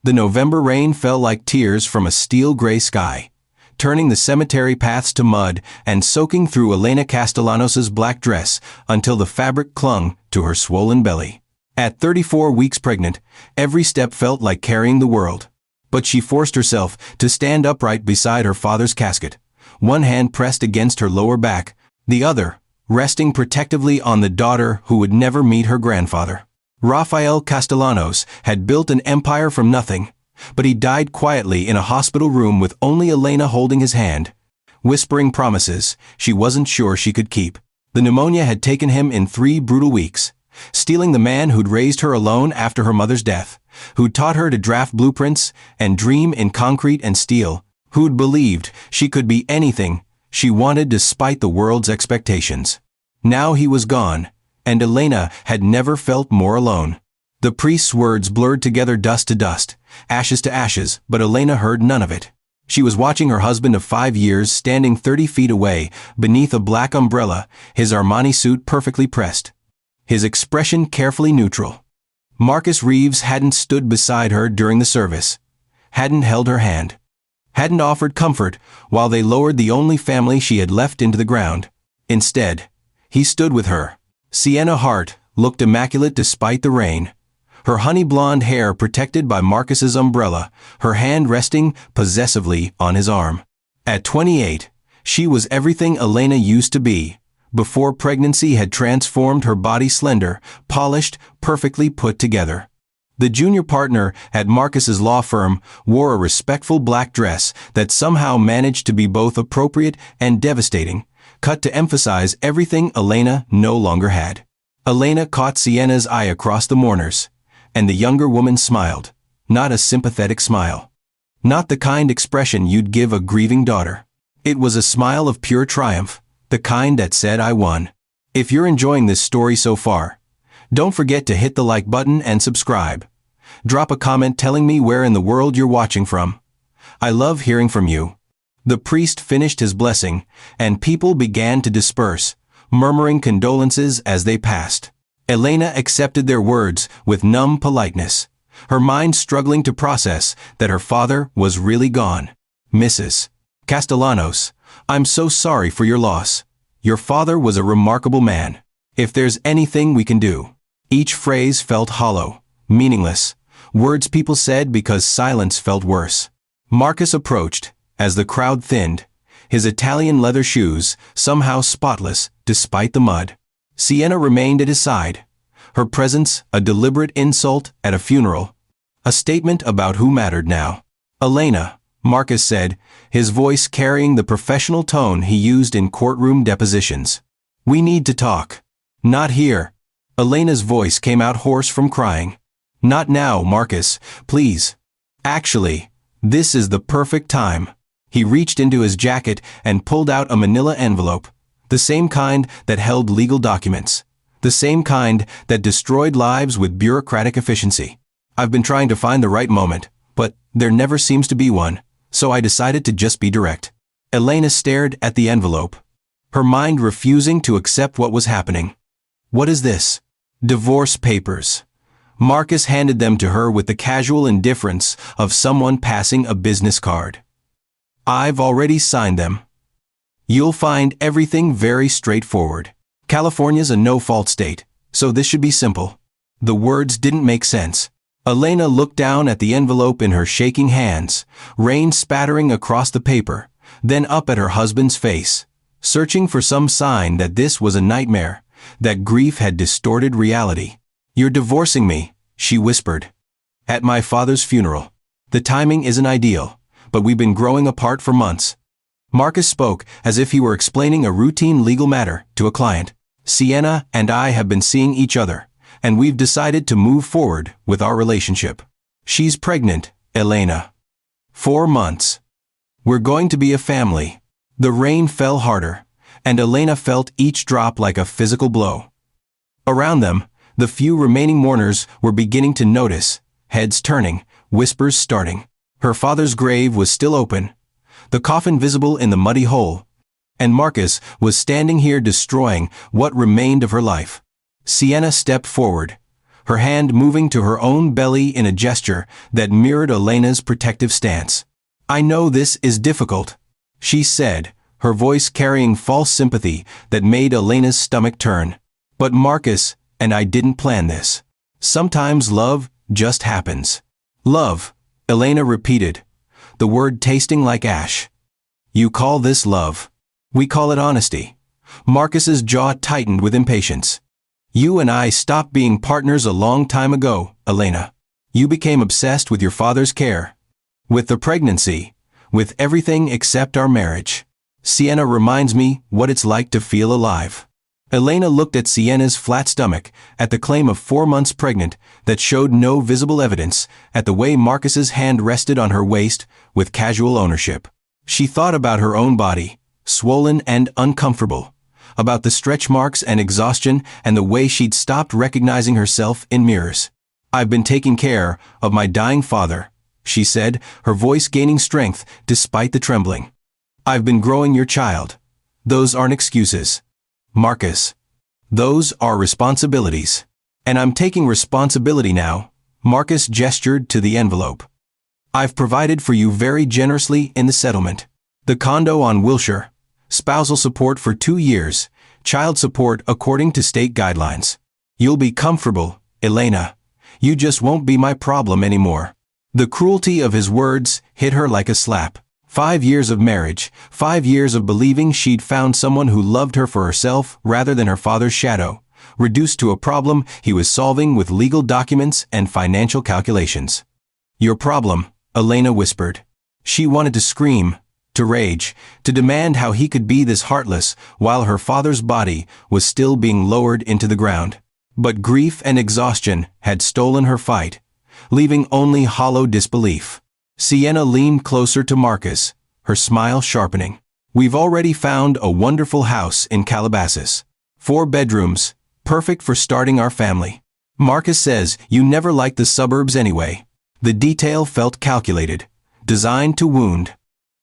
The November rain fell like tears from a steel-gray sky, turning the cemetery paths to mud and soaking through Elena Castellanos' black dress until the fabric clung to her swollen belly. At 34 weeks pregnant, every step felt like carrying the world. But she forced herself to stand upright beside her father's casket, one hand pressed against her lower back, the other resting protectively on the daughter who would never meet her grandfather. Rafael Castellanos had built an empire from nothing, but he died quietly in a hospital room with only Elena holding his hand, whispering promises she wasn't sure she could keep. The pneumonia had taken him in 3 brutal weeks, stealing the man who'd raised her alone after her mother's death, who'd taught her to draft blueprints and dream in concrete and steel, who'd believed she could be anything she wanted despite the world's expectations. Now he was gone, and Elena had never felt more alone. The priest's words blurred together, dust to dust, ashes to ashes, but Elena heard none of it. She was watching her husband of 5 years standing 30 feet away beneath a black umbrella, his Armani suit perfectly pressed, his expression carefully neutral. Marcus Reeves hadn't stood beside her during the service, hadn't held her hand, hadn't offered comfort while they lowered the only family she had left into the ground. Instead, he stood with her. Sienna Hart looked immaculate despite the rain, her honey blonde hair protected by Marcus's umbrella, her hand resting possessively on his arm. At 28, she was everything Elena used to be, before pregnancy had transformed her body slender, polished, perfectly put together. The junior partner at Marcus's law firm wore a respectful black dress that somehow managed to be both appropriate and devastating, cut to emphasize everything Elena no longer had. Elena caught Sienna's eye across the mourners, and the younger woman smiled, not a sympathetic smile. Not the kind expression you'd give a grieving daughter. It was a smile of pure triumph, the kind that said, "I won." If you're enjoying this story so far, don't forget to hit the like button and subscribe. Drop a comment telling me where in the world you're watching from. I love hearing from you. The priest finished his blessing, and people began to disperse, murmuring condolences as they passed. Elena accepted their words with numb politeness, her mind struggling to process that her father was really gone. "Mrs. Castellanos, I'm so sorry for your loss. Your father was a remarkable man. If there's anything we can do." Each phrase felt hollow, meaningless, words people said because silence felt worse. Marcus approached, as the crowd thinned, his Italian leather shoes somehow spotless despite the mud. Sienna remained at his side, her presence a deliberate insult at a funeral, a statement about who mattered now. "Elena," Marcus said, his voice carrying the professional tone he used in courtroom depositions. "We need to talk." "Not here." Elena's voice came out hoarse from crying. "Not now, Marcus, please. Actually, this is the perfect time." He reached into his jacket and pulled out a manila envelope, the same kind that held legal documents, the same kind that destroyed lives with bureaucratic efficiency. "I've been trying to find the right moment, but there never seems to be one, so I decided to just be direct." Elena stared at the envelope, her mind refusing to accept what was happening. "What is this?" "Divorce papers." Marcus handed them to her with the casual indifference of someone passing a business card. "I've already signed them. You'll find everything very straightforward. California's a no-fault state, so this should be simple." The words didn't make sense. Elena looked down at the envelope in her shaking hands, rain spattering across the paper, then up at her husband's face, searching for some sign that this was a nightmare, that grief had distorted reality. "You're divorcing me," she whispered. "At my father's funeral. The timing isn't ideal, but we've been growing apart for months." Marcus spoke as if he were explaining a routine legal matter to a client. "Sienna and I have been seeing each other, and we've decided to move forward with our relationship. She's pregnant, Elena. 4 months. We're going to be a family." The rain fell harder, and Elena felt each drop like a physical blow. Around them, the few remaining mourners were beginning to notice, heads turning, whispers starting. Her father's grave was still open, the coffin visible in the muddy hole, and Marcus was standing here destroying what remained of her life. Sienna stepped forward, her hand moving to her own belly in a gesture that mirrored Elena's protective stance. "I know this is difficult," she said, her voice carrying false sympathy that made Elena's stomach turn. "But Marcus and I didn't plan this. Sometimes love just happens." "Love," Elena repeated, the word tasting like ash. "You call this love? We call it honesty." Marcus's jaw tightened with impatience. "You and I stopped being partners a long time ago, Elena. You became obsessed with your father's care. With the pregnancy. With everything except our marriage. Sienna reminds me what it's like to feel alive." Elena looked at Sienna's flat stomach, at the claim of 4 months pregnant that showed no visible evidence, at the way Marcus's hand rested on her waist with casual ownership. She thought about her own body, swollen and uncomfortable, about the stretch marks and exhaustion and the way she'd stopped recognizing herself in mirrors. "I've been taking care of my dying father," she said, her voice gaining strength despite the trembling. "I've been growing your child. Those aren't excuses, Marcus. Those are responsibilities. And I'm taking responsibility now." Marcus gestured to the envelope. "I've provided for you very generously in the settlement. The condo on Wilshire, spousal support for 2 years, child support according to state guidelines. You'll be comfortable, Elena. You just won't be my problem anymore." The cruelty of his words hit her like a slap. 5 years of marriage, 5 years of believing she'd found someone who loved her for herself rather than her father's shadow, reduced to a problem he was solving with legal documents and financial calculations. "Your problem," Elena whispered. She wanted to scream, to rage, to demand how he could be this heartless while her father's body was still being lowered into the ground. But grief and exhaustion had stolen her fight, leaving only hollow disbelief. Sienna leaned closer to Marcus, her smile sharpening. "We've already found a wonderful house in Calabasas. 4 bedrooms, perfect for starting our family. Marcus says you never liked the suburbs anyway." The detail felt calculated, designed to wound.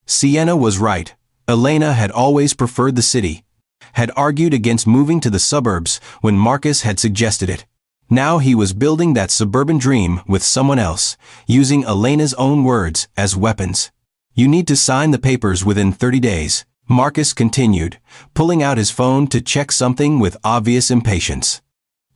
Sienna was right. Elena had always preferred the city, had argued against moving to the suburbs when Marcus had suggested it. Now he was building that suburban dream with someone else, using Elena's own words as weapons. "You need to sign the papers within 30 days, Marcus continued, pulling out his phone to check something with obvious impatience.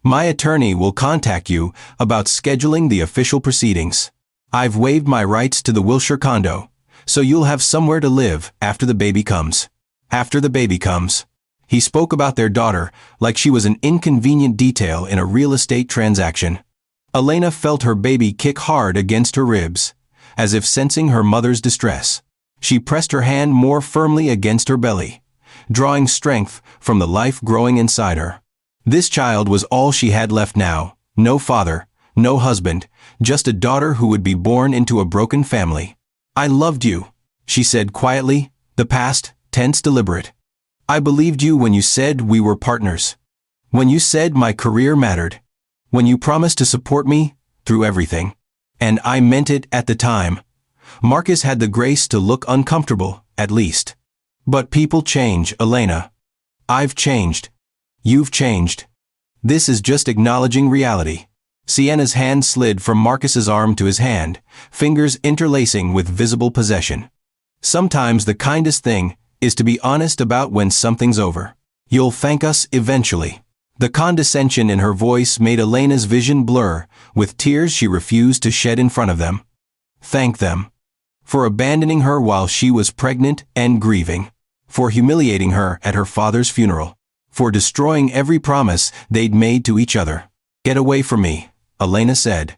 "My attorney will contact you about scheduling the official proceedings. I've waived my rights to the Wilshire condo, so you'll have somewhere to live after the baby comes." After the baby comes. He spoke about their daughter like she was an inconvenient detail in a real estate transaction. Elena felt her baby kick hard against her ribs, as if sensing her mother's distress. She pressed her hand more firmly against her belly, drawing strength from the life growing inside her. This child was all she had left now, no father, no husband, just a daughter who would be born into a broken family. "I loved you," she said quietly, the past tense deliberate. "I believed you when you said we were partners. When you said my career mattered. When you promised to support me through everything. And I meant it at the time." Marcus had the grace to look uncomfortable, at least. "But people change, Elena. I've changed. You've changed. This is just acknowledging reality." Sienna's hand slid from Marcus's arm to his hand, fingers interlacing with visible possession. "Sometimes the kindest thing is to be honest about when something's over. You'll thank us eventually." The condescension in her voice made Elena's vision blur, with tears she refused to shed in front of them. Thank them. For abandoning her while she was pregnant and grieving. For humiliating her at her father's funeral. For destroying every promise they'd made to each other. "Get away from me," Elena said,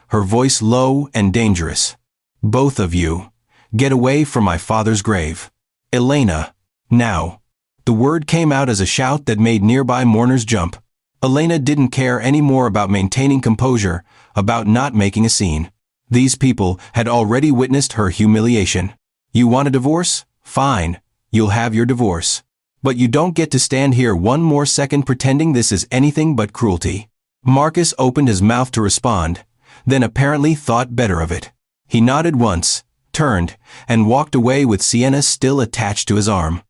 her voice low and dangerous. "Both of you. Get away from my father's grave." "Elena, now." The word came out as a shout that made nearby mourners jump. Elena didn't care any more about maintaining composure, about not making a scene. These people had already witnessed her humiliation. "You want a divorce? Fine, you'll have your divorce. But you don't get to stand here one more second pretending this is anything but cruelty." Marcus opened his mouth to respond, then apparently thought better of it. He nodded once, turned, and walked away with Sienna still attached to his arm.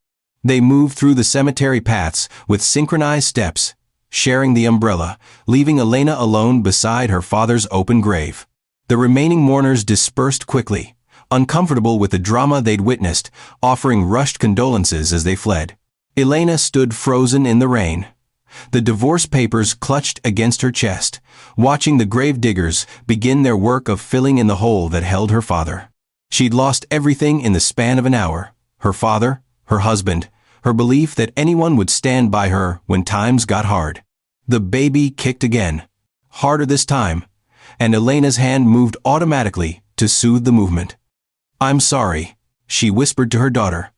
They moved through the cemetery paths with synchronized steps, sharing the umbrella, leaving Elena alone beside her father's open grave. The remaining mourners dispersed quickly, uncomfortable with the drama they'd witnessed, offering rushed condolences as they fled. Elena stood frozen in the rain, the divorce papers clutched against her chest, watching the grave diggers begin their work of filling in the hole that held her father. She'd lost everything in the span of an hour: her father, her husband, her belief that anyone would stand by her when times got hard. The baby kicked again, harder this time, and Elena's hand moved automatically to soothe the movement. "I'm sorry," she whispered to her daughter.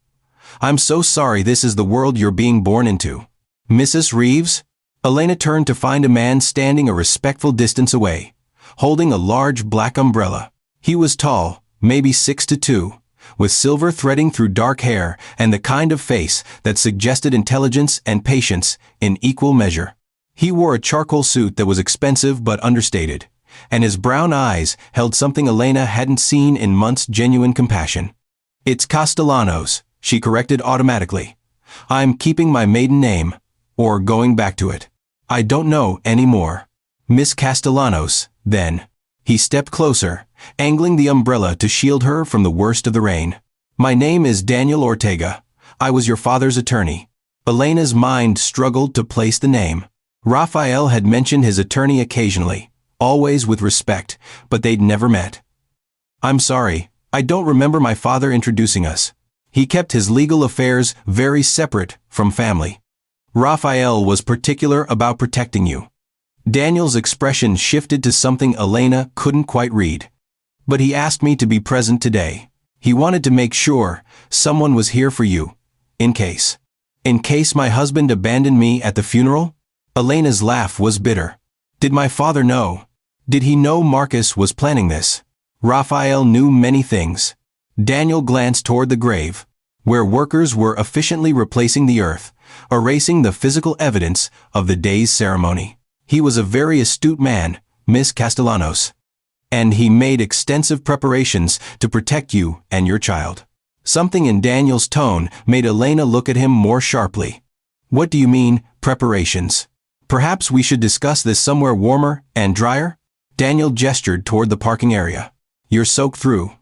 "I'm so sorry this is the world you're being born into." "Mrs. Reeves?" Elena turned to find a man standing a respectful distance away, holding a large black umbrella. He was tall, maybe 6'2", with silver threading through dark hair and the kind of face that suggested intelligence and patience in equal measure. He wore a charcoal suit that was expensive but understated, and his brown eyes held something Elena hadn't seen in months: genuine compassion. "It's Castellanos," she corrected automatically. "I'm keeping my maiden name, or going back to it. I don't know anymore." "Miss Castellanos, then." He stepped closer, angling the umbrella to shield her from the worst of the rain. "My name is Daniel Ortega. I was your father's attorney." Elena's mind struggled to place the name. Rafael had mentioned his attorney occasionally, always with respect, but they'd never met. "I'm sorry, I don't remember my father introducing us. He kept his legal affairs very separate from family. Rafael was particular about protecting you." Daniel's expression shifted to something Elena couldn't quite read. "But he asked me to be present today. He wanted to make sure someone was here for you, in case. In case my husband abandoned me at the funeral?" Elena's laugh was bitter. Did my father know? Did he know Marcus was planning this? Rafael knew many things. Daniel glanced toward the grave, where workers were efficiently replacing the earth, erasing the physical evidence of the day's ceremony. "He was a very astute man, Miss Castellanos. And he made extensive preparations to protect you and your child." Something in Daniel's tone made Elena look at him more sharply. "What do you mean, preparations? Perhaps we should discuss this somewhere warmer and drier?" Daniel gestured toward the parking area. "You're soaked through.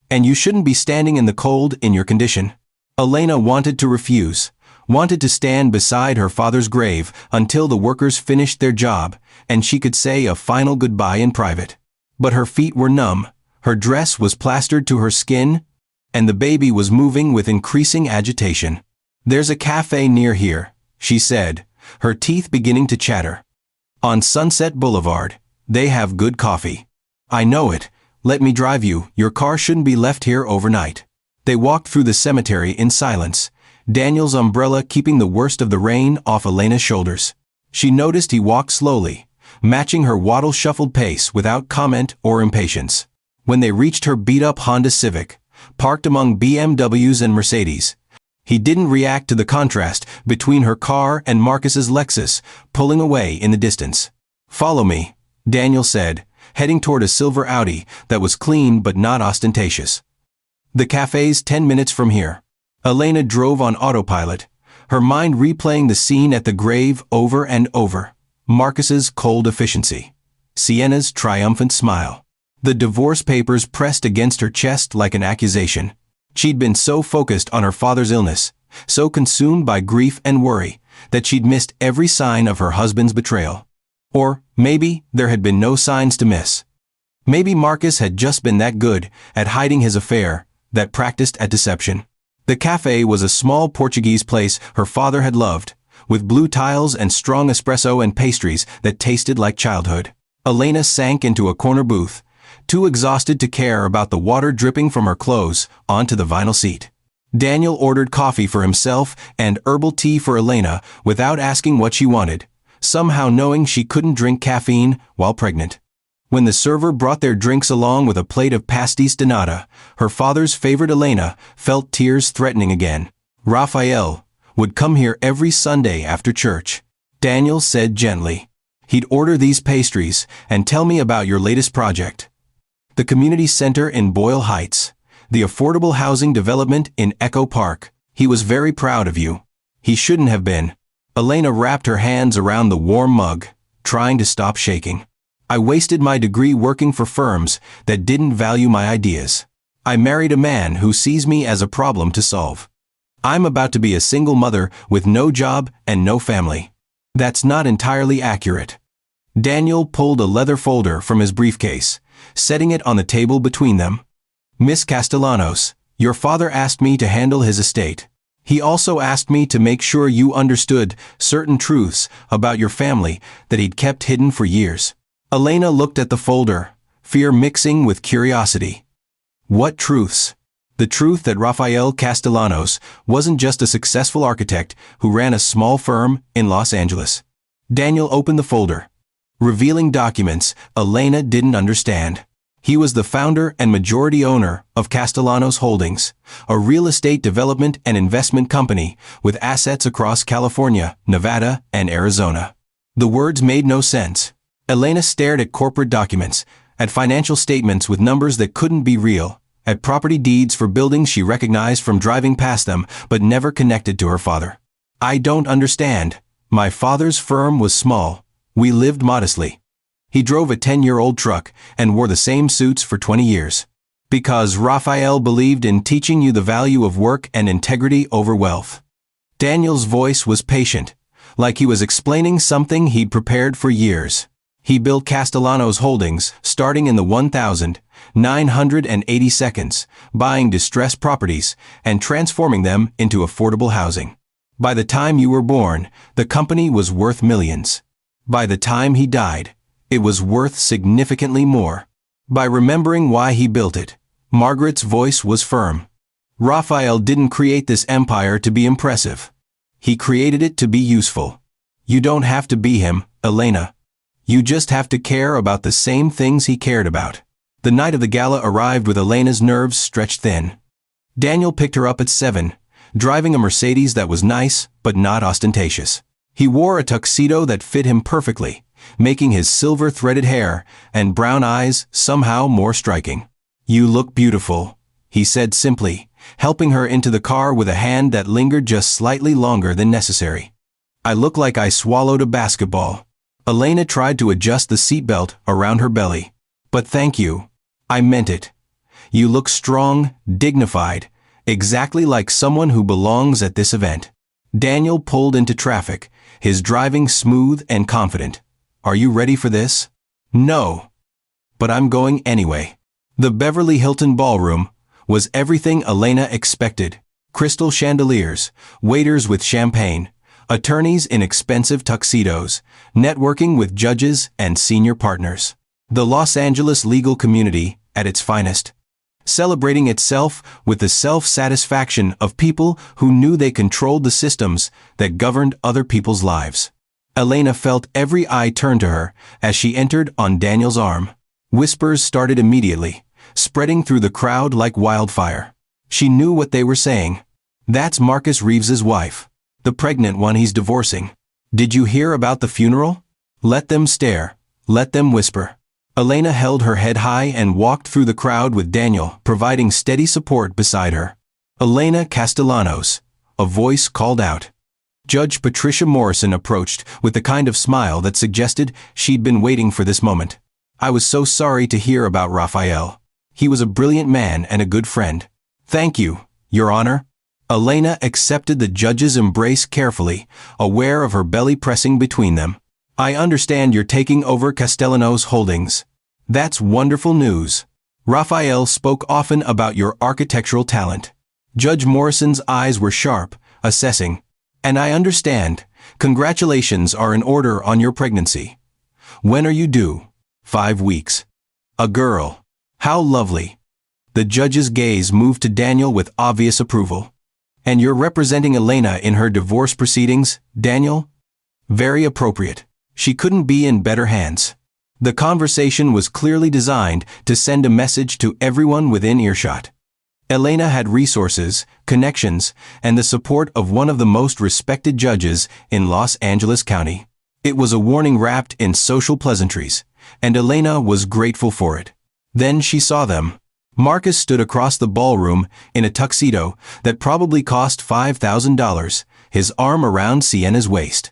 And you shouldn't be standing in the cold in your condition." Elena wanted to refuse, wanted to stand beside her father's grave until the workers finished their job and she could say a final goodbye in private. But her feet were numb, her dress was plastered to her skin, and the baby was moving with increasing agitation. "There's a cafe near here," she said, her teeth beginning to chatter. "On Sunset Boulevard. They have good coffee." "I know it. Let me drive you. Your car shouldn't be left here overnight." They walked through the cemetery in silence, Daniel's umbrella keeping the worst of the rain off Elena's shoulders. She noticed he walked slowly, matching her waddle-shuffled pace without comment or impatience. When they reached her beat-up Honda Civic, parked among BMWs and Mercedes, he didn't react to the contrast between her car and Marcus's Lexus, pulling away in the distance. "Follow me," Daniel said, heading toward a silver Audi that was clean but not ostentatious. "The cafe's 10 minutes from here." Elena drove on autopilot, her mind replaying the scene at the grave over and over. Marcus's cold efficiency, Sienna's triumphant smile. The divorce papers pressed against her chest like an accusation. She'd been so focused on her father's illness, so consumed by grief and worry, that she'd missed every sign of her husband's betrayal. Or maybe there had been no signs to miss. Maybe Marcus had just been that good at hiding his affair, that practiced at deception. The cafe was a small Portuguese place her father had loved, with blue tiles and strong espresso and pastries that tasted like childhood. Elena sank into a corner booth, too exhausted to care about the water dripping from her clothes onto the vinyl seat. Daniel ordered coffee for himself and herbal tea for Elena without asking what she wanted, somehow knowing she couldn't drink caffeine while pregnant. When the server brought their drinks along with a plate of pastis de nata, her father's favorite, Elena felt tears threatening again. "Rafael would come here every Sunday after church," Daniel said gently. "He'd order these pastries and tell me about your latest project. The community center in Boyle Heights, the affordable housing development in Echo Park. He was very proud of you." "He shouldn't have been." Elena wrapped her hands around the warm mug, trying to stop shaking. I wasted my degree working for firms that didn't value my ideas. I married a man who sees me as a problem to solve. I'm about to be a single mother with no job and no family. That's not entirely accurate. Daniel pulled a leather folder from his briefcase, setting it on the table between them. Miss Castellanos, your father asked me to handle his estate. He also asked me to make sure you understood certain truths about your family that he'd kept hidden for years. Elena looked at the folder, fear mixing with curiosity. What truths? The truth that Rafael Castellanos wasn't just a successful architect who ran a small firm in Los Angeles. Daniel opened the folder, revealing documents Elena didn't understand. He was the founder and majority owner of Castellanos Holdings, a real estate development and investment company with assets across California, Nevada, and Arizona. The words made no sense. Elena stared at corporate documents, at financial statements with numbers that couldn't be real, at property deeds for buildings she recognized from driving past them but never connected to her father. I don't understand. My father's firm was small. We lived modestly. He drove a 10-year-old truck and wore the same suits for 20 years. Because Rafael believed in teaching you the value of work and integrity over wealth. Daniel's voice was patient, like he was explaining something he'd prepared for years. He built Castellanos Holdings, starting in the 1,980 seconds, buying distressed properties and transforming them into affordable housing. By the time you were born, the company was worth millions. By the time he died, it was worth significantly more. By remembering why he built it, Margaret's voice was firm. Rafael didn't create this empire to be impressive. He created it to be useful. You don't have to be him, Elena. You just have to care about the same things he cared about. The night of the gala arrived with Elena's nerves stretched thin. Daniel picked her up at 7, driving a Mercedes that was nice but not ostentatious. He wore a tuxedo that fit him perfectly, making his silver-threaded hair and brown eyes somehow more striking. You look beautiful, he said simply, helping her into the car with a hand that lingered just slightly longer than necessary. I look like I swallowed a basketball. Elena tried to adjust the seatbelt around her belly. But thank you. I meant it. You look strong, dignified, exactly like someone who belongs at this event. Daniel pulled into traffic, his driving smooth and confident. Are you ready for this? No. But I'm going anyway. The Beverly Hilton Ballroom was everything Elena expected. Crystal chandeliers, waiters with champagne, attorneys in expensive tuxedos, networking with judges and senior partners. The Los Angeles legal community at its finest. Celebrating itself with the self-satisfaction of people who knew they controlled the systems that governed other people's lives. Elena felt every eye turn to her as she entered on Daniel's arm. Whispers started immediately, spreading through the crowd like wildfire. She knew what they were saying. That's Marcus Reeves's wife. The pregnant one he's divorcing. Did you hear about the funeral? Let them stare. Let them whisper. Elena held her head high and walked through the crowd with Daniel, providing steady support beside her. Elena Castellanos, a voice called out. Judge Patricia Morrison approached with the kind of smile that suggested she'd been waiting for this moment. I was so sorry to hear about Rafael. He was a brilliant man and a good friend. Thank you, Your Honor. Elena accepted the judge's embrace carefully, aware of her belly pressing between them. I understand you're taking over Castellanos Holdings. That's wonderful news. Rafael spoke often about your architectural talent. Judge Morrison's eyes were sharp, assessing. And I understand. Congratulations are in order on your pregnancy. When are you due? 5 weeks. A girl. How lovely. The judge's gaze moved to Daniel with obvious approval. And you're representing Elena in her divorce proceedings, Daniel? Very appropriate. She couldn't be in better hands. The conversation was clearly designed to send a message to everyone within earshot. Elena had resources, connections, and the support of one of the most respected judges in Los Angeles County. It was a warning wrapped in social pleasantries, and Elena was grateful for it. Then she saw them. Marcus stood across the ballroom in a tuxedo that probably cost $5,000, his arm around Sienna's waist.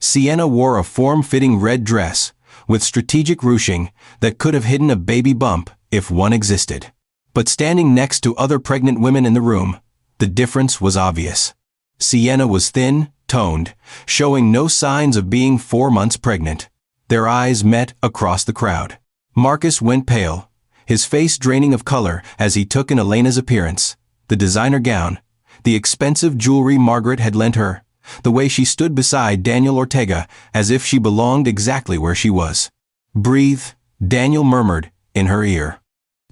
Sienna wore a form-fitting red dress, with strategic ruching that could have hidden a baby bump if one existed. But standing next to other pregnant women in the room, the difference was obvious. Sienna was thin, toned, showing no signs of being 4 months pregnant. Their eyes met across the crowd. Marcus went pale, his face draining of color as he took in Elena's appearance, the designer gown, the expensive jewelry Margaret had lent her, the way she stood beside Daniel Ortega as if she belonged exactly where she was. "Breathe," Daniel murmured in her ear.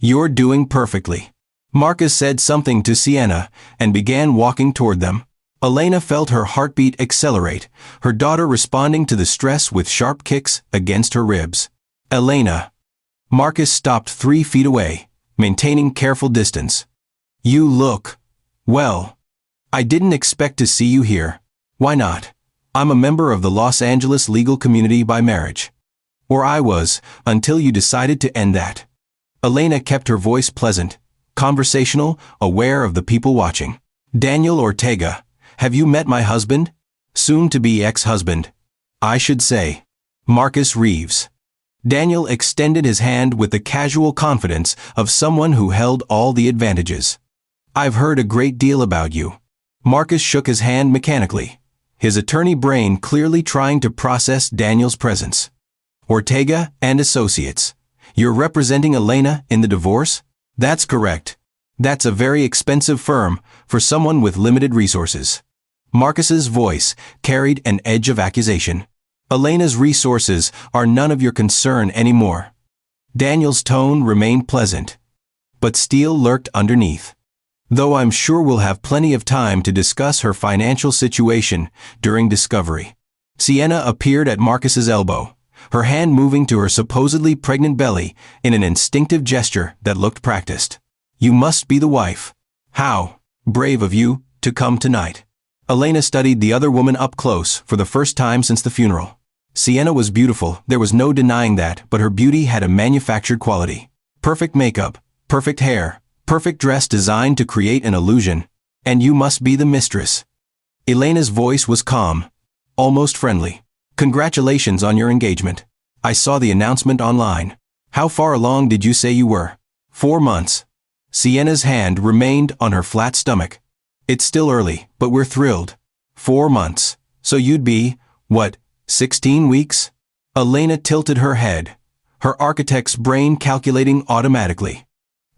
"You're doing perfectly." Marcus said something to Sienna and began walking toward them. Elena felt her heartbeat accelerate, her daughter responding to the stress with sharp kicks against her ribs. "Elena." Marcus stopped 3 feet away, maintaining careful distance. "You look well. I didn't expect to see you here." "Why not? I'm a member of the Los Angeles legal community by marriage. Or I was, until you decided to end that." Elena kept her voice pleasant, conversational, aware of the people watching. "Daniel Ortega, have you met my husband? Soon-to-be ex-husband, I should say. Marcus Reeves." Daniel extended his hand with the casual confidence of someone who held all the advantages. "I've heard a great deal about you." Marcus shook his hand mechanically, his attorney brain clearly trying to process Daniel's presence. "Ortega and Associates. You're representing Elena in the divorce?" "That's correct. That's a very expensive firm for someone with limited resources." Marcus's voice carried an edge of accusation. "Elena's resources are none of your concern anymore." Daniel's tone remained pleasant, but steel lurked underneath. "Though I'm sure we'll have plenty of time to discuss her financial situation during discovery." Sienna appeared at Marcus's elbow, her hand moving to her supposedly pregnant belly in an instinctive gesture that looked practiced. "You must be the wife. How brave of you to come tonight." Elena studied the other woman up close for the first time since the funeral. Sienna was beautiful, there was no denying that, but her beauty had a manufactured quality. Perfect makeup, perfect hair, perfect dress designed to create an illusion. "And you must be the mistress." Elena's voice was calm, almost friendly. "Congratulations on your engagement. I saw the announcement online. How far along did you say you were?" 4 months. Sienna's hand remained on her flat stomach. "It's still early, but we're thrilled." 4 months. So you'd be, what, 16 weeks? Elena tilted her head, her architect's brain calculating automatically.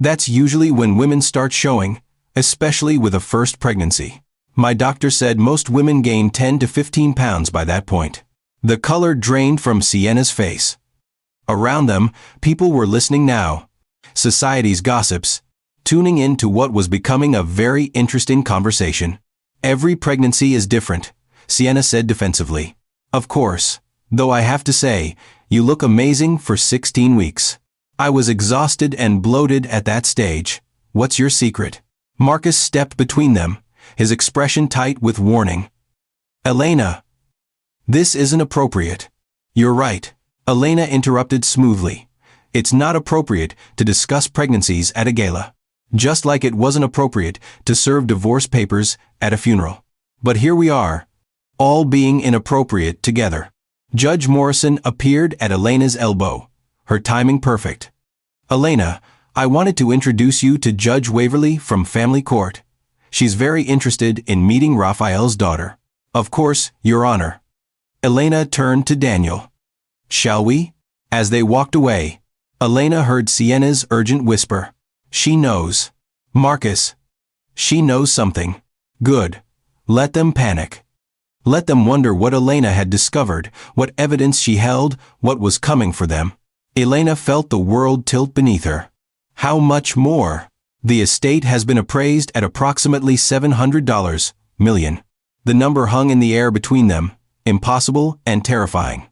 "That's usually when women start showing, especially with a first pregnancy. My doctor said most women gain 10 to 15 pounds by that point." The color drained from Sienna's face. Around them, people were listening now. Society's gossips, tuning in to what was becoming a very interesting conversation. "Every pregnancy is different," Sienna said defensively. "Of course, though I have to say, you look amazing for 16 weeks. I was exhausted and bloated at that stage. What's your secret?" Marcus stepped between them, his expression tight with warning. "Elena, this isn't appropriate." "You're right," Elena interrupted smoothly. "It's not appropriate to discuss pregnancies at a gala. Just like it wasn't appropriate to serve divorce papers at a funeral. But here we are, all being inappropriate together." Judge Morrison appeared at Elena's elbow, her timing perfect. "Elena, I wanted to introduce you to Judge Waverly from Family Court. She's very interested in meeting Rafael's daughter." "Of course, Your Honor." Elena turned to Daniel. "Shall we?" As they walked away, Elena heard Sienna's urgent whisper. "She knows. Marcus. She knows something. Good. Let them panic. Let them wonder what Elena had discovered, what evidence she held, what was coming for them." Elena felt the world tilt beneath her. How much more? The estate has been appraised at approximately $700 million. The number hung in the air between them, impossible and terrifying.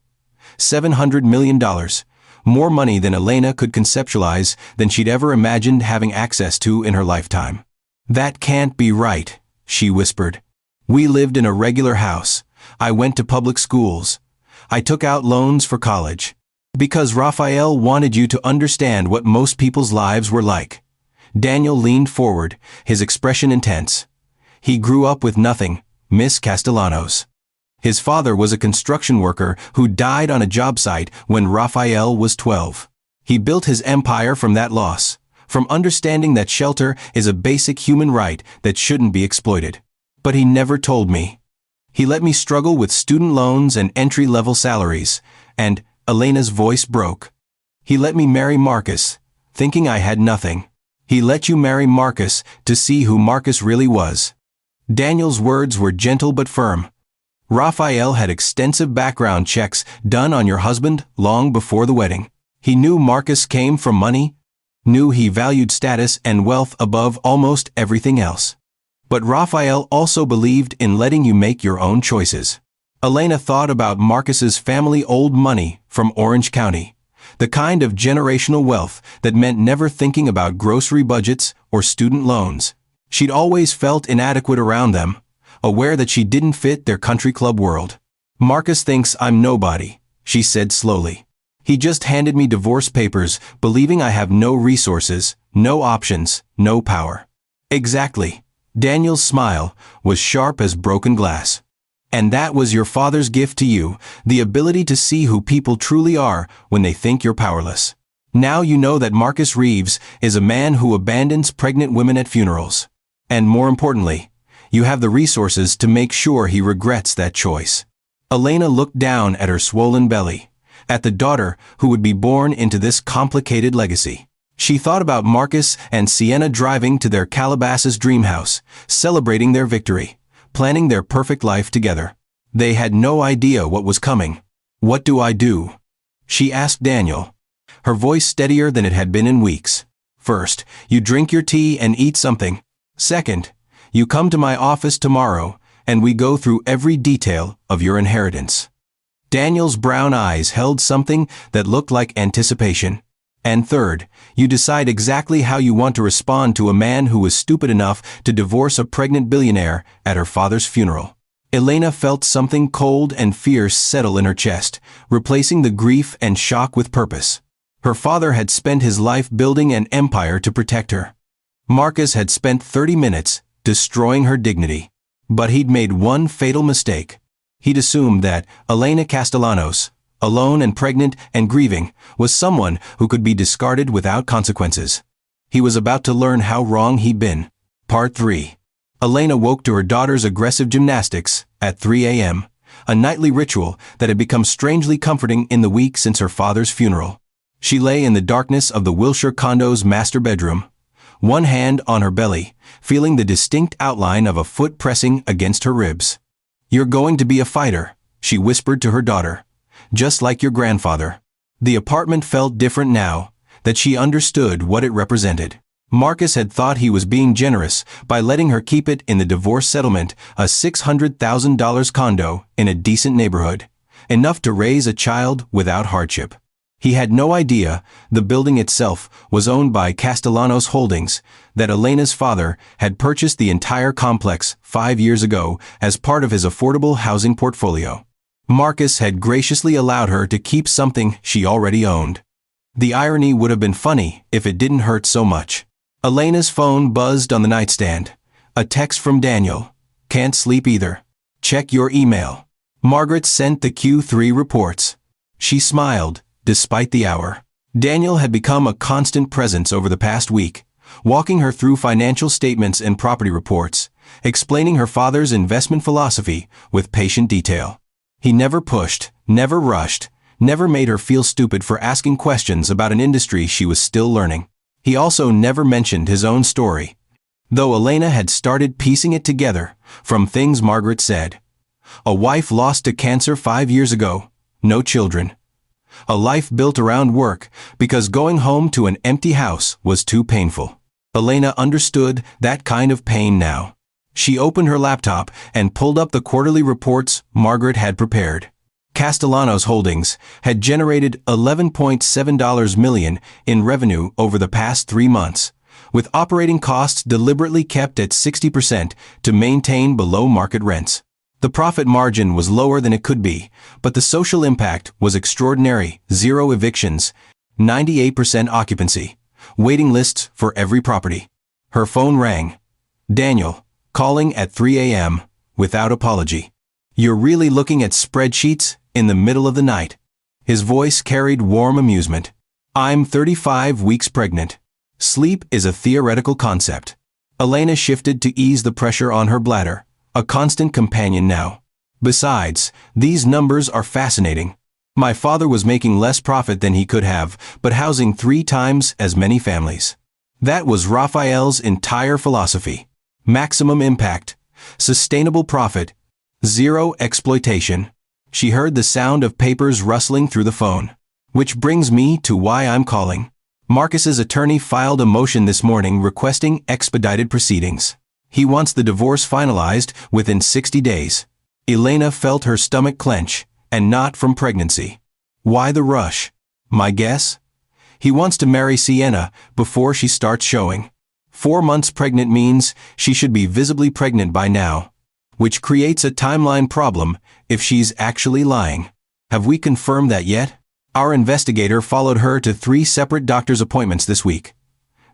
$700 million. More money than Elena could conceptualize, than she'd ever imagined having access to in her lifetime. "That can't be right," she whispered. "We lived in a regular house. I went to public schools. I took out loans for college. Because Rafael wanted you to understand what most people's lives were like." Daniel leaned forward, his expression intense. "He grew up with nothing, Miss Castellanos." His father was a construction worker who died on a job site when Rafael was 12. He built his empire from that loss, from understanding that shelter is a basic human right that shouldn't be exploited. But he never told me. He let me struggle with student loans and entry-level salaries, and Elena's voice broke. He let me marry Marcus, thinking I had nothing. He let you marry Marcus to see who Marcus really was. Daniel's words were gentle but firm. Rafael had extensive background checks done on your husband long before the wedding. He knew Marcus came from money, knew he valued status and wealth above almost everything else. But Rafael also believed in letting you make your own choices. Elena thought about Marcus's family old money from Orange County, the kind of generational wealth that meant never thinking about grocery budgets or student loans. She'd always felt inadequate around them, aware that she didn't fit their country club world. Marcus thinks I'm nobody, she said slowly. He just handed me divorce papers, believing I have no resources, no options, no power. Exactly. Daniel's smile was sharp as broken glass. And that was your father's gift to you, the ability to see who people truly are when they think you're powerless. Now you know that Marcus Reeves is a man who abandons pregnant women at funerals. And more importantly, you have the resources to make sure he regrets that choice. Elena looked down at her swollen belly, at the daughter who would be born into this complicated legacy. She thought about Marcus and Sienna driving to their Calabasas dream house, celebrating their victory, planning their perfect life together. They had no idea what was coming. What do I do? She asked Daniel, her voice steadier than it had been in weeks. First, you drink your tea and eat something. Second, you come to my office tomorrow and we go through every detail of your inheritance. Daniel's brown eyes held something that looked like anticipation. And third, you decide exactly how you want to respond to a man who was stupid enough to divorce a pregnant billionaire at her father's funeral. Elena felt something cold and fierce settle in her chest, replacing the grief and shock with purpose. Her father had spent his life building an empire to protect her. Marcus had spent 30 minutes destroying her dignity. But he'd made one fatal mistake. He'd assumed that Elena Castellanos, alone and pregnant and grieving, was someone who could be discarded without consequences. He was about to learn how wrong he'd been. Part 3. Elena woke to her daughter's aggressive gymnastics at 3 a.m., a nightly ritual that had become strangely comforting in the week since her father's funeral. She lay in the darkness of the Wilshire condo's master bedroom, one hand on her belly, feeling the distinct outline of a foot pressing against her ribs. "You're going to be a fighter," she whispered to her daughter, "just like your grandfather." The apartment felt different now, that she understood what it represented. Marcus had thought he was being generous by letting her keep it in the divorce settlement, a $600,000 condo in a decent neighborhood, enough to raise a child without hardship. He had no idea the building itself was owned by Castellanos Holdings, that Elena's father had purchased the entire complex 5 years ago as part of his affordable housing portfolio. Marcus had graciously allowed her to keep something she already owned. The irony would have been funny if it didn't hurt so much. Elena's phone buzzed on the nightstand. A text from Daniel. "Can't sleep either. Check your email." Margaret sent the Q3 reports. She smiled, despite the hour. Daniel had become a constant presence over the past week, walking her through financial statements and property reports, explaining her father's investment philosophy with patient detail. He never pushed, never rushed, never made her feel stupid for asking questions about an industry she was still learning. He also never mentioned his own story, though Elena had started piecing it together from things Margaret said. A wife lost to cancer 5 years ago, no children. A life built around work because going home to an empty house was too painful. Elena understood that kind of pain now. She opened her laptop and pulled up the quarterly reports Margaret had prepared. Castellanos Holdings had generated $11.7 million in revenue over the past 3 months, with operating costs deliberately kept at 60% to maintain below-market rents. The profit margin was lower than it could be, but the social impact was extraordinary: 0 evictions, 98% occupancy, waiting lists for every property. Her phone rang. Daniel, calling at 3 a.m., without apology. You're really looking at spreadsheets in the middle of the night. His voice carried warm amusement. I'm 35 weeks pregnant. Sleep is a theoretical concept. Elena shifted to ease the pressure on her bladder, a constant companion now. Besides, these numbers are fascinating. My father was making less profit than he could have, but housing 3 times as many families. That was Rafael's entire philosophy. Maximum impact, sustainable profit, zero exploitation. She heard the sound of papers rustling through the phone. Which brings me to why I'm calling. Marcus's attorney filed a motion this morning requesting expedited proceedings. He wants the divorce finalized within 60 days. Elena felt her stomach clench, and not from pregnancy. Why the rush? My guess? He wants to marry Sienna before she starts showing. 4 months pregnant means she should be visibly pregnant by now, which creates a timeline problem if she's actually lying. Have we confirmed that yet? Our investigator followed her to 3 separate doctor's appointments this week.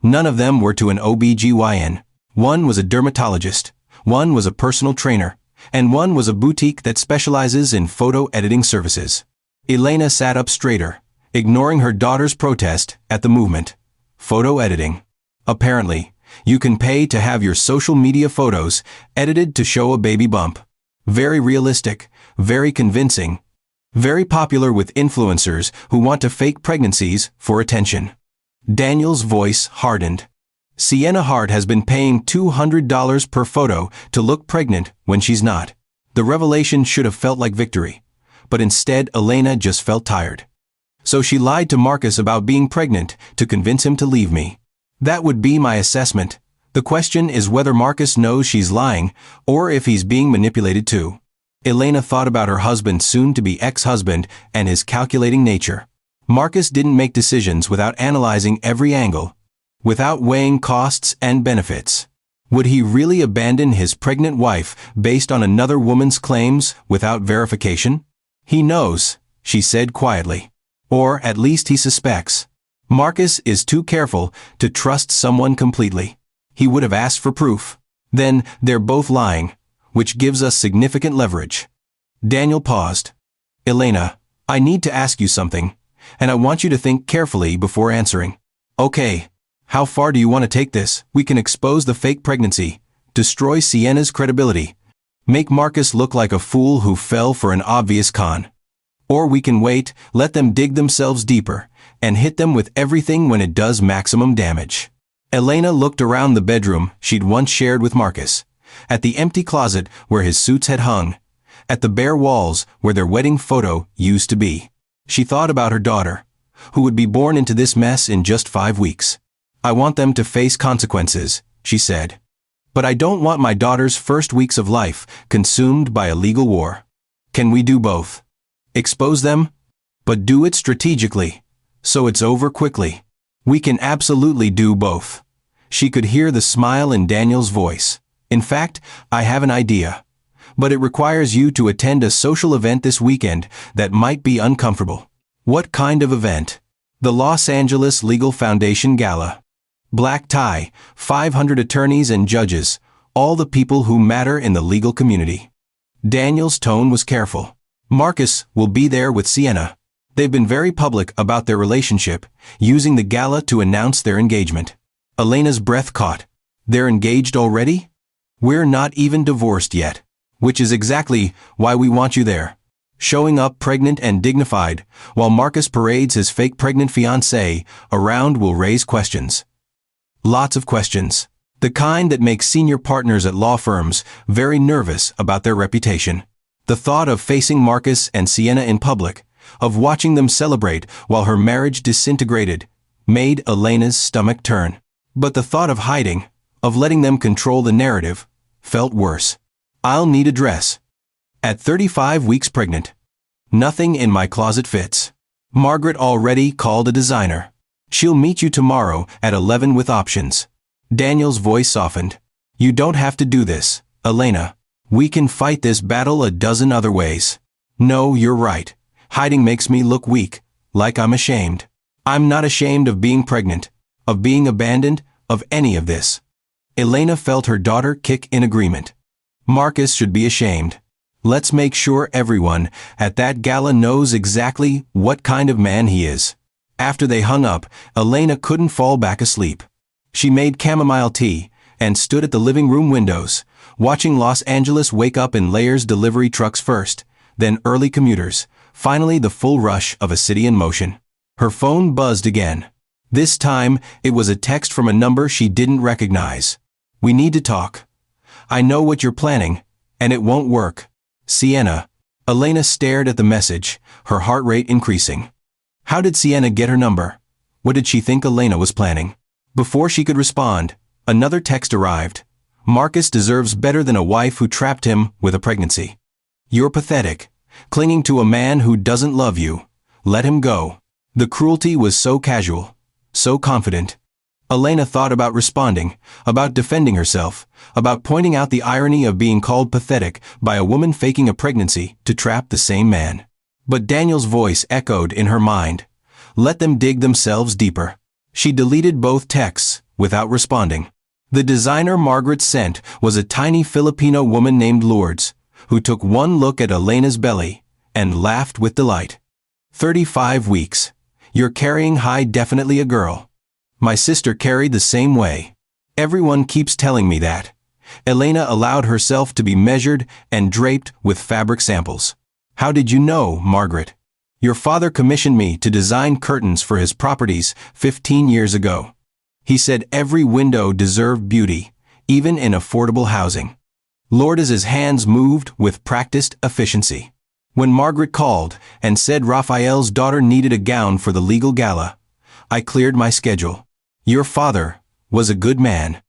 None of them were to an OB/GYN. One was a dermatologist, one was a personal trainer, and one was a boutique that specializes in photo editing services. Elena sat up straighter, ignoring her daughter's protest at the movement. Photo editing. Apparently, you can pay to have your social media photos edited to show a baby bump. Very realistic, very convincing, very popular with influencers who want to fake pregnancies for attention. Daniel's voice hardened. Sienna Hart has been paying $200 per photo to look pregnant when she's not. The revelation should have felt like victory, but instead Elena just felt tired. So she lied to Marcus about being pregnant to convince him to leave me. That would be my assessment. The question is whether Marcus knows she's lying or if he's being manipulated too. Elena thought about her husband's soon-to-be ex-husband and his calculating nature. Marcus didn't make decisions without analyzing every angle, without weighing costs and benefits. Would he really abandon his pregnant wife based on another woman's claims without verification? He knows, she said quietly. Or at least he suspects. Marcus is too careful to trust someone completely. He would have asked for proof. Then they're both lying, which gives us significant leverage. Daniel paused. Elena, I need to ask you something, and I want you to think carefully before answering. Okay, how far do you want to take this? We can expose the fake pregnancy, destroy Sienna's credibility, make Marcus look like a fool who fell for an obvious con. Or we can wait, let them dig themselves deeper, and hit them with everything when it does maximum damage. Elena looked around the bedroom she'd once shared with Marcus, at the empty closet where his suits had hung, at the bare walls where their wedding photo used to be. She thought about her daughter, who would be born into this mess in just 5 weeks. I want them to face consequences, she said. But I don't want my daughter's first weeks of life consumed by a legal war. Can we do both? Expose them, but do it strategically, so it's over quickly. We can absolutely do both. She could hear the smile in Daniel's voice. In fact, I have an idea. But it requires you to attend a social event this weekend that might be uncomfortable. What kind of event? The Los Angeles Legal Foundation Gala. Black tie, 500 attorneys and judges, all the people who matter in the legal community. Daniel's tone was careful. Marcus will be there with Sienna. They've been very public about their relationship, using the gala to announce their engagement. Elena's breath caught. They're engaged already? We're not even divorced yet. Which is exactly why we want you there. Showing up pregnant and dignified, while Marcus parades his fake pregnant fiancée around will raise questions. Lots of questions. The kind that makes senior partners at law firms very nervous about their reputation. The thought of facing Marcus and Sienna in public, of watching them celebrate while her marriage disintegrated, made Elena's stomach turn. But the thought of hiding, of letting them control the narrative, felt worse. I'll need a dress. At 35 weeks pregnant. Nothing in my closet fits. Margaret already called a designer. She'll meet you tomorrow at 11 with options. Daniel's voice softened. You don't have to do this, Elena. We can fight this battle a dozen other ways. No, you're right. Hiding makes me look weak, like I'm ashamed. I'm not ashamed of being pregnant, of being abandoned, of any of this. Elena felt her daughter kick in agreement. Marcus should be ashamed. Let's make sure everyone at that gala knows exactly what kind of man he is. After they hung up, Elena couldn't fall back asleep. She made chamomile tea and stood at the living room windows, watching Los Angeles wake up in layers, delivery trucks first, then early commuters, finally the full rush of a city in motion. Her phone buzzed again. This time, it was a text from a number she didn't recognize. "We need to talk. I know what you're planning, and it won't work. Sienna." Elena stared at the message, her heart rate increasing. How did Sienna get her number? What did she think Elena was planning? Before she could respond, another text arrived. "Marcus deserves better than a wife who trapped him with a pregnancy. You're pathetic, clinging to a man who doesn't love you. Let him go." The cruelty was so casual, so confident. Elena thought about responding, about defending herself, about pointing out the irony of being called pathetic by a woman faking a pregnancy to trap the same man. But Daniel's voice echoed in her mind. Let them dig themselves deeper. She deleted both texts without responding. The designer Margaret sent was a tiny Filipino woman named Lourdes, who took one look at Elena's belly and laughed with delight. 35 weeks. You're carrying high, definitely a girl. My sister carried the same way. Everyone keeps telling me that. Elena allowed herself to be measured and draped with fabric samples. How did you know, Margaret? Your father commissioned me to design curtains for his properties 15 years ago. He said every window deserved beauty, even in affordable housing. Lourdes's hands moved with practiced efficiency. When Margaret called and said Rafael's daughter needed a gown for the legal gala, I cleared my schedule. Your father was a good man.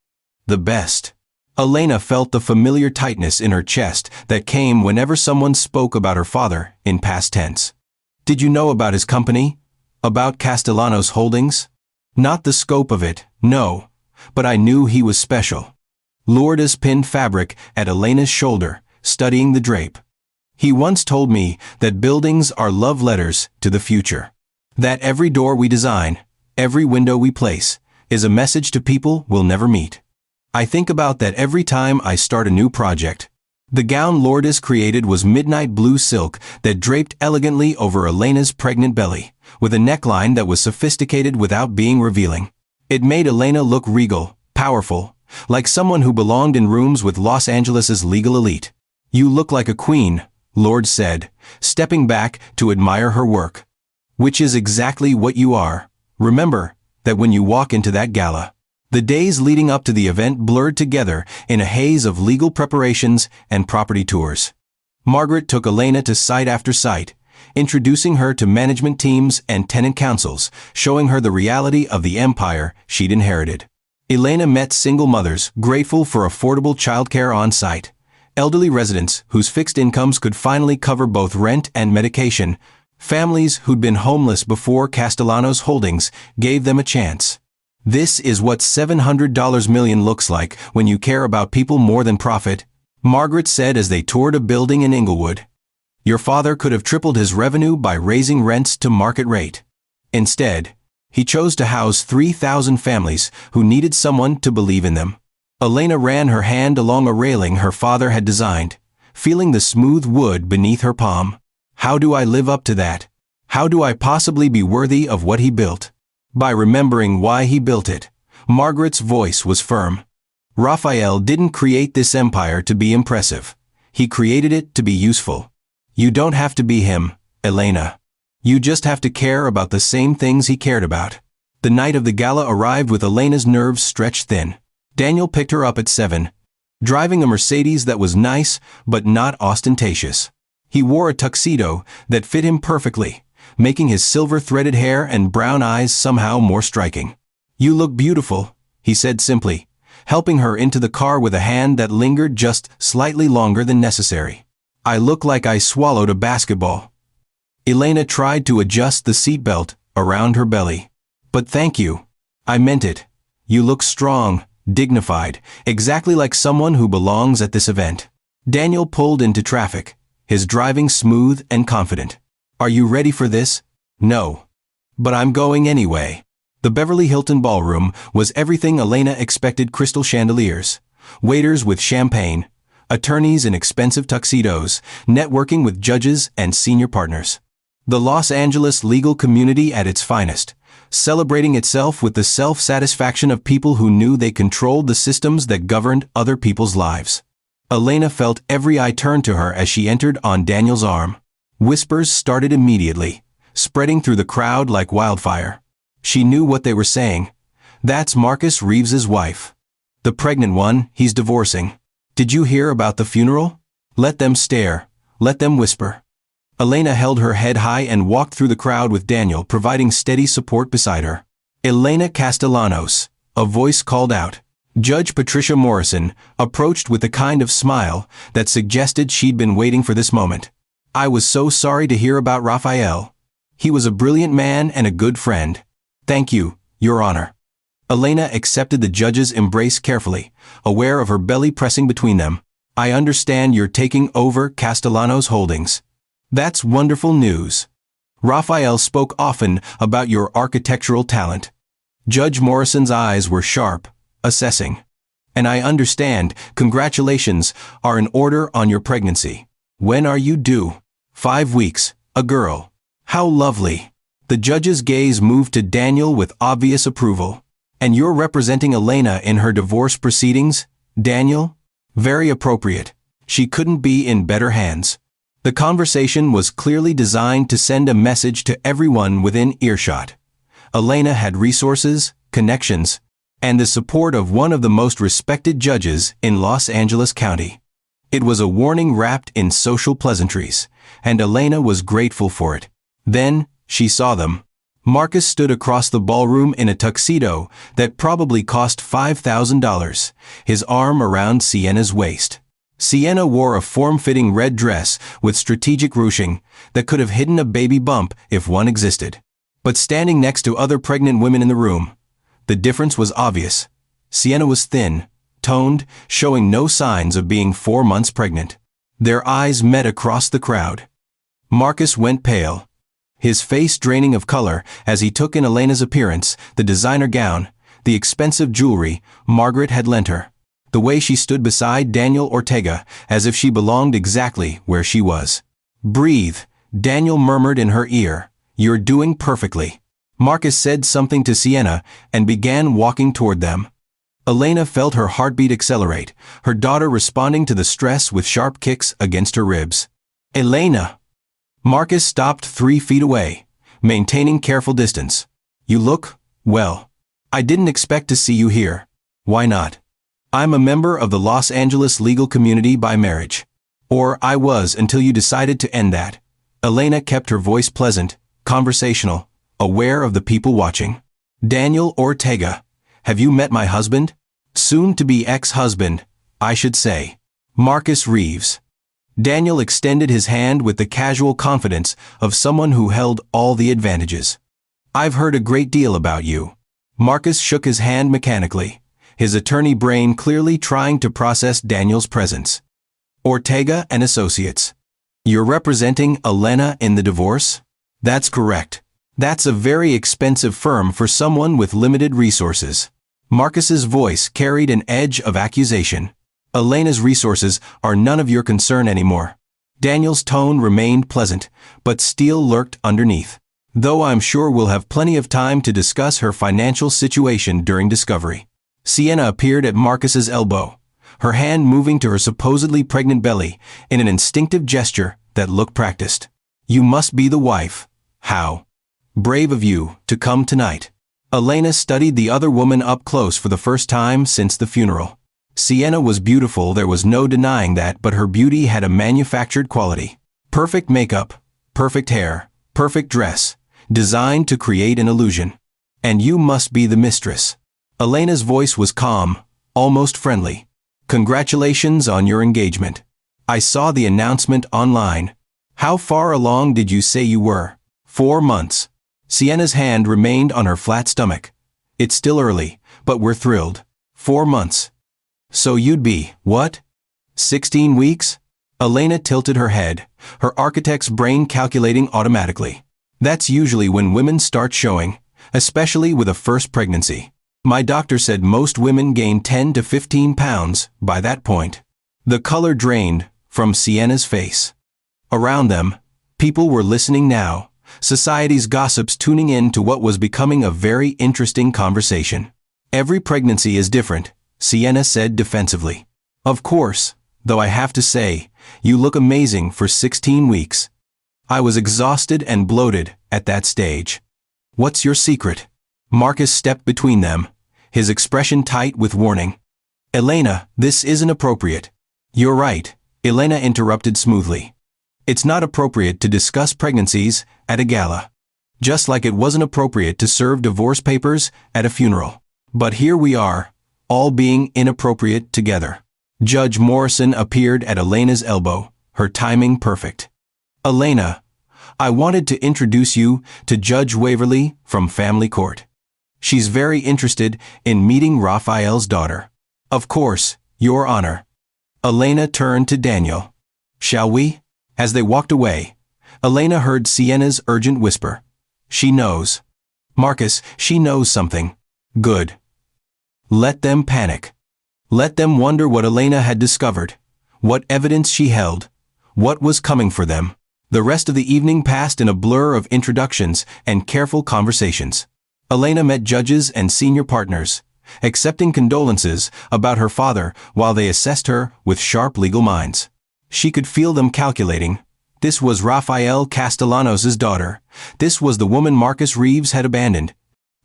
The best. Elena felt the familiar tightness in her chest that came whenever someone spoke about her father in past tense. Did you know about his company? About Castellanos Holdings? Not the scope of it, no, but I knew he was special. Lourdes pinned fabric at Elena's shoulder, studying the drape. He once told me that buildings are love letters to the future. That every door we design, every window we place, is a message to people we'll never meet. I think about that every time I start a new project. The gown Lourdes created was midnight blue silk that draped elegantly over Elena's pregnant belly, with a neckline that was sophisticated without being revealing. It made Elena look regal, powerful, like someone who belonged in rooms with Los Angeles's legal elite. You look like a queen, Lourdes said, stepping back to admire her work. Which is exactly what you are. Remember that when you walk into that gala. The days leading up to the event blurred together in a haze of legal preparations and property tours. Margaret took Elena to site after site, introducing her to management teams and tenant councils, showing her the reality of the empire she'd inherited. Elena met single mothers grateful for affordable childcare on site, elderly residents whose fixed incomes could finally cover both rent and medication, families who'd been homeless before Castellanos Holdings gave them a chance. This is what $700 million looks like when you care about people more than profit, Margaret said as they toured a building in Inglewood. Your father could have tripled his revenue by raising rents to market rate. Instead, he chose to house 3,000 families who needed someone to believe in them. Elena ran her hand along a railing her father had designed, feeling the smooth wood beneath her palm. How do I live up to that? How do I possibly be worthy of what he built? By remembering why he built it, Margaret's voice was firm. Rafael didn't create this empire to be impressive. He created it to be useful. You don't have to be him, Elena. You just have to care about the same things he cared about. The night of the gala arrived with Elena's nerves stretched thin. Daniel picked her up at 7, driving a Mercedes that was nice but not ostentatious. He wore a tuxedo that fit him perfectly, making his silver-threaded hair and brown eyes somehow more striking. You look beautiful, he said simply, helping her into the car with a hand that lingered just slightly longer than necessary. I look like I swallowed a basketball. Elena tried to adjust the seatbelt around her belly. But thank you. I meant it. You look strong, dignified, exactly like someone who belongs at this event. Daniel pulled into traffic, his driving smooth and confident. Are you ready for this? No. But I'm going anyway. The Beverly Hilton ballroom was everything Elena expected: crystal chandeliers, waiters with champagne, attorneys in expensive tuxedos, networking with judges and senior partners. The Los Angeles legal community at its finest, celebrating itself with the self-satisfaction of people who knew they controlled the systems that governed other people's lives. Elena felt every eye turn to her as she entered on Daniel's arm. Whispers started immediately, spreading through the crowd like wildfire. She knew what they were saying. That's Marcus Reeves's wife. The pregnant one, he's divorcing. Did you hear about the funeral? Let them stare. Let them whisper. Elena held her head high and walked through the crowd with Daniel providing steady support beside her. Elena Castellanos, a voice called out. Judge Patricia Morrison approached with the kind of smile that suggested she'd been waiting for this moment. I was so sorry to hear about Rafael. He was a brilliant man and a good friend. Thank you, Your Honor. Elena accepted the judge's embrace carefully, aware of her belly pressing between them. I understand you're taking over Castellanos Holdings. That's wonderful news. Rafael spoke often about your architectural talent. Judge Morrison's eyes were sharp, assessing. And I understand, congratulations are in order on your pregnancy. When are you due? 5 weeks, a girl. How lovely. The judge's gaze moved to Daniel with obvious approval. And you're representing Elena in her divorce proceedings, Daniel? Very appropriate. She couldn't be in better hands. The conversation was clearly designed to send a message to everyone within earshot. Elena had resources, connections, and the support of one of the most respected judges in Los Angeles County. It was a warning wrapped in social pleasantries, and Elena was grateful for it. Then, she saw them. Marcus stood across the ballroom in a tuxedo that probably cost $5,000, his arm around Sienna's waist. Sienna wore a form-fitting red dress with strategic ruching that could have hidden a baby bump if one existed. But standing next to other pregnant women in the room, the difference was obvious. Sienna was thin, toned, showing no signs of being 4 months pregnant. Their eyes met across the crowd. Marcus went pale, his face draining of color as he took in Elena's appearance, the designer gown, the expensive jewelry Margaret had lent her, the way she stood beside Daniel Ortega as if she belonged exactly where she was. Breathe, Daniel murmured in her ear. You're doing perfectly. Marcus said something to Sienna and began walking toward them. Elena felt her heartbeat accelerate, her daughter responding to the stress with sharp kicks against her ribs. Elena! Marcus stopped 3 feet away, maintaining careful distance. You look, well. I didn't expect to see you here. Why not? I'm a member of the Los Angeles legal community by marriage. Or I was until you decided to end that. Elena kept her voice pleasant, conversational, aware of the people watching. Daniel Ortega, have you met my husband? Soon-to-be ex-husband, I should say. Marcus Reeves. Daniel extended his hand with the casual confidence of someone who held all the advantages. I've heard a great deal about you. Marcus shook his hand mechanically, his attorney brain clearly trying to process Daniel's presence. Ortega and Associates. You're representing Elena in the divorce? That's correct. That's a very expensive firm for someone with limited resources. Marcus's voice carried an edge of accusation. Elena's resources are none of your concern anymore. Daniel's tone remained pleasant, but steel lurked underneath. Though I'm sure we'll have plenty of time to discuss her financial situation during discovery. Sienna appeared at Marcus's elbow, her hand moving to her supposedly pregnant belly in an instinctive gesture that looked practiced. You must be the wife. How brave of you to come tonight. Elena studied the other woman up close for the first time since the funeral. Sienna was beautiful, there was no denying that, but her beauty had a manufactured quality. Perfect makeup, perfect hair, perfect dress, designed to create an illusion. And you must be the mistress. Elena's voice was calm, almost friendly. Congratulations on your engagement. I saw the announcement online. How far along did you say you were? 4 months. Sienna's hand remained on her flat stomach. It's still early, but we're thrilled. 4 months. So you'd be, what? 16 weeks? Elena tilted her head, her architect's brain calculating automatically. That's usually when women start showing, especially with a first pregnancy. My doctor said most women gain 10 to 15 pounds by that point. The color drained from Siena's face. Around them, people were listening now, society's gossips tuning in to what was becoming a very interesting conversation. Every pregnancy is different, Siena said defensively. Of course, though I have to say, you look amazing for 16 weeks. I was exhausted and bloated at that stage. What's your secret? Marcus stepped between them, his expression tight with warning. Elena, this isn't appropriate. You're right, Elena interrupted smoothly. It's not appropriate to discuss pregnancies at a gala. Just like it wasn't appropriate to serve divorce papers at a funeral. But here we are, all being inappropriate together. Judge Morrison appeared at Elena's elbow, her timing perfect. Elena, I wanted to introduce you to Judge Waverly from Family Court. She's very interested in meeting Rafael's daughter. Of course, Your Honor. Elena turned to Daniel. Shall we? As they walked away, Elena heard Siena's urgent whisper. She knows. Marcus, she knows something. Good. Let them panic. Let them wonder what Elena had discovered, what evidence she held, what was coming for them. The rest of the evening passed in a blur of introductions and careful conversations. Elena met judges and senior partners, accepting condolences about her father while they assessed her with sharp legal minds. She could feel them calculating. This was Rafael Castellanos' daughter. This was the woman Marcus Reeves had abandoned.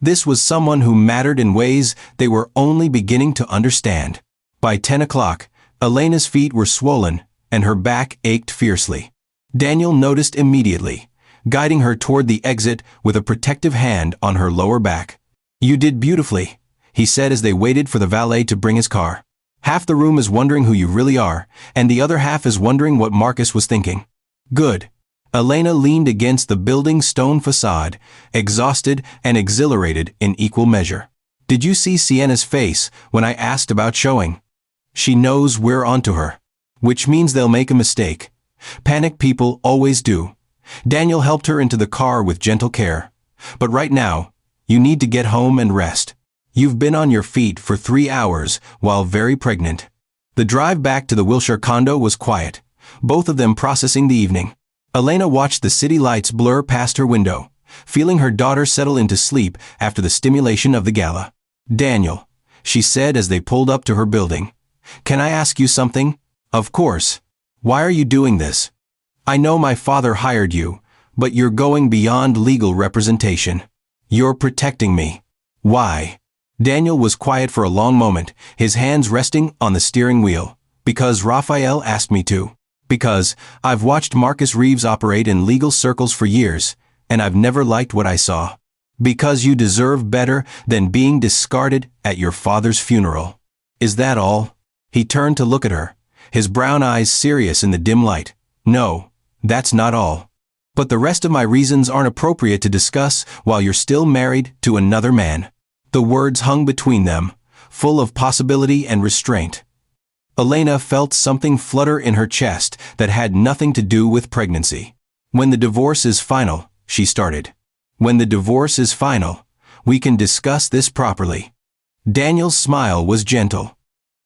This was someone who mattered in ways they were only beginning to understand. By 10 o'clock, Elena's feet were swollen and her back ached fiercely. Daniel noticed immediately, guiding her toward the exit with a protective hand on her lower back. You did beautifully, he said as they waited for the valet to bring his car. Half the room is wondering who you really are, and the other half is wondering what Marcus was thinking. Good. Elena leaned against the building's stone facade, exhausted and exhilarated in equal measure. Did you see Siena's face when I asked about showing? She knows we're onto her. Which means they'll make a mistake. Panic people always do. Daniel helped her into the car with gentle care. But right now, you need to get home and rest. You've been on your feet for 3 hours while very pregnant. The drive back to the Wilshire condo was quiet, both of them processing the evening. Elena watched the city lights blur past her window, feeling her daughter settle into sleep after the stimulation of the gala. Daniel, she said as they pulled up to her building. Can I ask you something? Of course. Why are you doing this? I know my father hired you, but you're going beyond legal representation. You're protecting me. Why? Daniel was quiet for a long moment, his hands resting on the steering wheel. Because Rafael asked me to. Because I've watched Marcus Reeves operate in legal circles for years, and I've never liked what I saw. Because you deserve better than being discarded at your father's funeral. Is that all? He turned to look at her, his brown eyes serious in the dim light. No, that's not all. But the rest of my reasons aren't appropriate to discuss while you're still married to another man. The words hung between them, full of possibility and restraint. Elena felt something flutter in her chest that had nothing to do with pregnancy. When the divorce is final, she started. When the divorce is final, we can discuss this properly. Daniel's smile was gentle.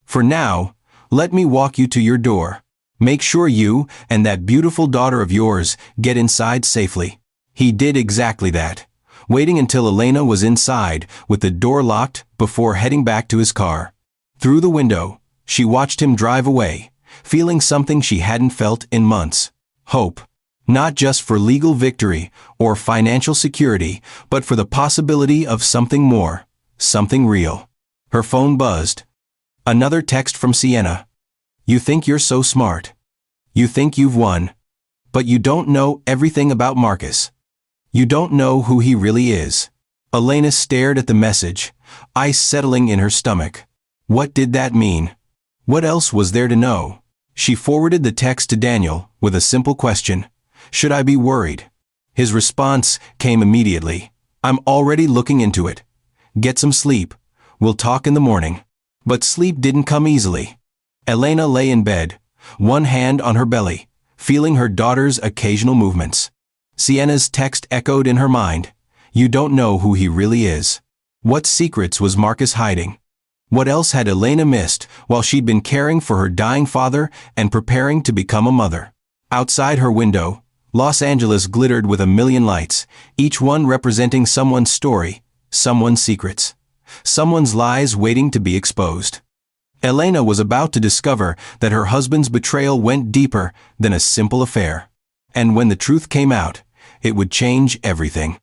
For now, let me walk you to your door. Make sure you and that beautiful daughter of yours get inside safely. He did exactly that, waiting until Elena was inside with the door locked before heading back to his car. Through the window, she watched him drive away, feeling something she hadn't felt in months. Hope. Not just for legal victory or financial security, but for the possibility of something more, something real. Her phone buzzed. Another text from Siena. You think you're so smart. You think you've won. But you don't know everything about Marcus. You don't know who he really is. Elena stared at the message, ice settling in her stomach. What did that mean? What else was there to know? She forwarded the text to Daniel with a simple question. Should I be worried? His response came immediately. I'm already looking into it. Get some sleep. We'll talk in the morning. But sleep didn't come easily. Elena lay in bed, one hand on her belly, feeling her daughter's occasional movements. Siena's text echoed in her mind. You don't know who he really is. What secrets was Marcus hiding? What else had Elena missed while she'd been caring for her dying father and preparing to become a mother? Outside her window, Los Angeles glittered with a million lights, each one representing someone's story, someone's secrets, someone's lies waiting to be exposed. Elena was about to discover that her husband's betrayal went deeper than a simple affair. And when the truth came out, it would change everything.